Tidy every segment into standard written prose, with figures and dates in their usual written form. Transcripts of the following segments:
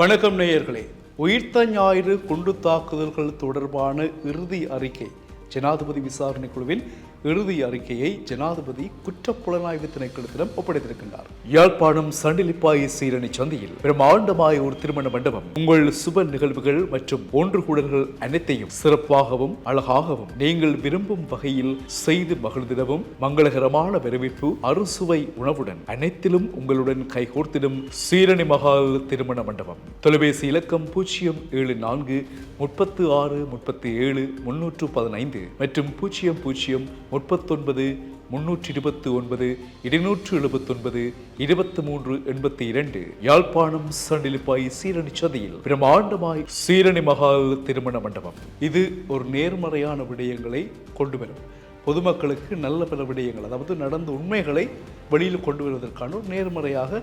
வணக்கம் நேயர்களே. உயிர்த்த ஞாயிறு குண்டு தாக்குதல்கள் தொடர்பான இறுதி அறிக்கை ஜனாதிபதி விசாரணை குழுவின் இறுதி அறிக்கையை ஜனாதிபதி குற்றப்புலனாய்வு திணைக்களத்திடம் ஒப்படைத்திருக்கின்றார். யாழ்ப்பாணம் சண்டிலிப்பாய் சீரணி சந்தையில் பிரம்மாண்டமாய் ஒரு திருமண மண்டபம் உங்கள் சுப நிகழ்வுகள் மற்றும் ஒன்று கூடல்கள் அனைத்தையும் சிறப்பாகவும் அழகாகவும் நீங்கள் விரும்பும் வகையில் செய்து மகிழ்ந்திடவும் மங்களகரமான வரவேற்பு அறுசுவை உணவுடன் அனைத்திலும் உங்களுடன் கைகோர்த்திடும் சீரணி மகால் திருமண மண்டபம். தொலைபேசி இலக்கம் 074 36 37 315 மற்றும் 00 39 329 279 23 82. யாழ்ப்பாணம் சண்டிலிப்பாய் சீரணி சந்தையில் பிரம்மாண்டமாய் சீரணி மகால் திருமண மண்டபம். இது ஒரு நேர்மறையான விடயங்களை கொண்டு வரும், பொதுமக்களுக்கு நல்ல பல விடயங்கள், அதாவது நடந்த உண்மைகளை வெளியில் கொண்டு வருவதற்கான ஒரு நேர்மறையாக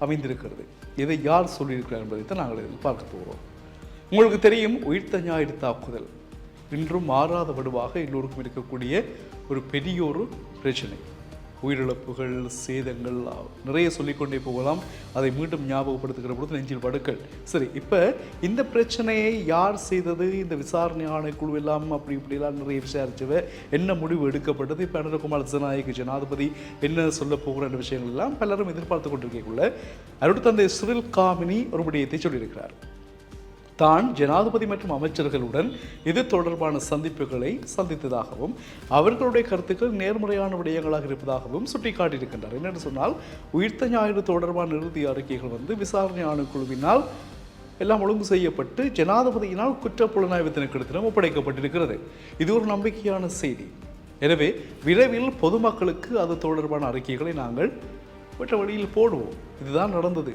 அமைந்திருக்கிறது. இதை யார் சொல்லியிருக்கிறார் என்பதை தான் நாங்கள் இதில் பார்க்க போகிறோம். உங்களுக்கு தெரியும், உயிர்த்த ஞாயிறு தாக்குதல் இன்றும் மாறாத வடுவாக எல்லோருக்கும் இருக்கக்கூடிய ஒரு பெரிய ஒரு பிரச்சனை. உயிரிழப்புகள், சேதங்கள் நிறைய சொல்லிக்கொண்டே போகலாம். அதை மீண்டும் ஞாபகப்படுத்துகிற பொழுது நெஞ்சில் வடுக்கள். சரி, இப்போ இந்த பிரச்சனையை யார் செய்தது, இந்த விசாரணை ஆணைக்குழு எல்லாம் அப்படி இப்படிலாம் நிறைய விசாரிச்சவ, என்ன முடிவு எடுக்கப்பட்டது, இப்போ அனுரகுமார் திசாநாயக்க ஜனாதிபதி என்ன சொல்ல போகிற விஷயங்கள் எல்லாம் பலரும் எதிர்பார்த்து கொண்டிருக்கக்குள்ள அவருடைய தந்தை சிறில் காமினி ஒரு விடயத்தை சொல்லியிருக்கிறார். தான் ஜனாதிபதி மற்றும் அமைச்சர்களுடன் இது தொடர்பான சந்திப்புகளை சந்தித்ததாகவும் அவர்களுடைய கருத்துக்கள் நேர்முறையான விடயங்களாக இருப்பதாகவும் சுட்டிக்காட்டியிருக்கின்றார். என்னென்னு சொன்னால், உயிர்த்த ஞாயிறு தொடர்பான இறுதி அறிக்கைகள் விசாரணை ஆணைக்குழுவினால் எல்லாம் ஒழுங்கு செய்யப்பட்டு ஜனாதிபதியினால் குற்றப்புலனாய்வு திணைக்களத்திடம் ஒப்படைக்கப்பட்டிருக்கிறது. இது ஒரு நம்பிக்கையான செய்தி. எனவே விரைவில் பொதுமக்களுக்கு அது தொடர்பான அறிக்கைகளை நாங்கள் மற்ற வழியில் போடுவோம். இதுதான் நடந்தது,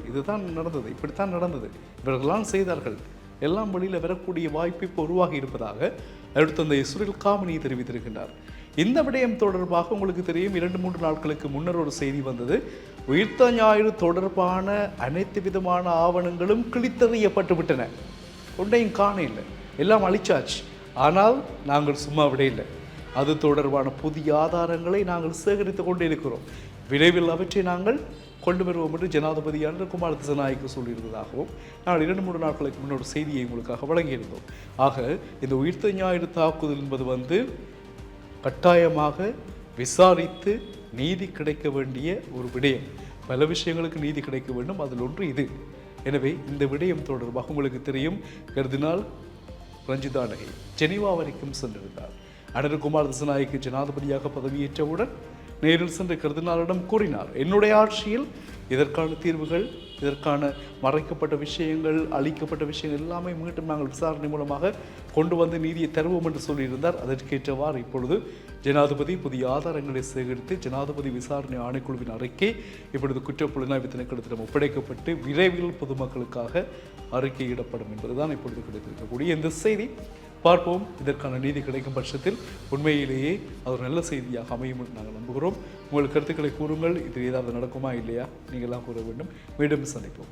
இப்படித்தான் நடந்தது, இவர்கள்லாம் செய்தார்கள், எல்லாம் வழியில் வரக்கூடிய வாய்ப்பு இப்போ உருவாகி இருப்பதாக அடுத்த அந்த சிறில் காமினி தெரிவித்திருக்கின்றார். இந்த விடயம் தொடர்பாக உங்களுக்கு தெரியும், 2-3 நாட்களுக்கு முன்னர் ஒரு செய்தி வந்தது. உயிர்த்த ஞாயிறு தொடர்பான அனைத்து விதமான ஆவணங்களும் கிழித்தறியப்பட்டு விட்டன, ஒன்றையும் காண இல்லை, எல்லாம் அழிச்சாச்சு. ஆனால் நாங்கள் சும்மா விட இல்லை, அது தொடர்பான புதிய ஆதாரங்களை நாங்கள் சேகரித்து கொண்டே இருக்கிறோம். விரைவில் அவற்றை நாங்கள் கொண்டு வருவோம் என்று ஜனாதிபதி அனுரகுமார் திசாநாயக்க சொல்லியிருந்ததாகவும் நாங்கள் 2-3 நாட்களுக்கு முன்னோட செய்தியை உங்களுக்காக வழங்கியிருந்தோம். ஆக இந்த உயிர்த்த ஞாயிறு தாக்குதல் என்பது கட்டாயமாக விசாரித்து நீதி கிடைக்க வேண்டிய ஒரு விடயம். பல விஷயங்களுக்கு நீதி கிடைக்க வேண்டும், அதில் ஒன்று இது. எனவே இந்த விடயம் தொடர்பாக உங்களுக்கு தெரியும், கர்தினால் ரஞ்சித் ஆண்டகை ஜெனீவா வரைக்கும் சென்றிருந்தார். அனுரகுமார் திசாநாயக்க ஜனாதிபதியாக பதவியேற்றவுடன் நேரில் சென்று கர்தினாலிடம் கூறினார், என்னுடைய ஆட்சியில் இதற்கான தீர்வுகள், இதற்கான மறைக்கப்பட்ட விஷயங்கள், அளிக்கப்பட்ட விஷயங்கள் எல்லாமே மீண்டும் நாங்கள் விசாரணை மூலமாக கொண்டு வந்து நீதியை தருவோம் என்று சொல்லியிருந்தார். அதற்கேற்றவாறு இப்பொழுது ஜனாதிபதி புதிய ஆதாரங்களை சேகரித்து ஜனாதிபதி விசாரணை ஆணைக்குழுவின் அறிக்கை இப்பொழுது குற்றப்புலனாய்வு திணைக்களத்திடம் ஒப்படைக்கப்பட்டு விரைவில் பொதுமக்களுக்காக அறிக்கையிடப்படும் என்பதுதான் இப்பொழுது கிடைத்திருக்கக்கூடிய இந்த செய்தி. பார்ப்போம், இதற்கான நீதி கிடைக்கும் பட்சத்தில் உண்மையிலேயே அது ஒரு நல்ல செய்தியாக அமையும் என்று நாங்கள் நம்புகிறோம். உங்கள் கருத்துக்களை கூறுங்கள். இது ஏதாவது நடக்குமா இல்லையா, நீங்கள்லாம் கூற வேண்டும். மீண்டும் சந்திப்போம்.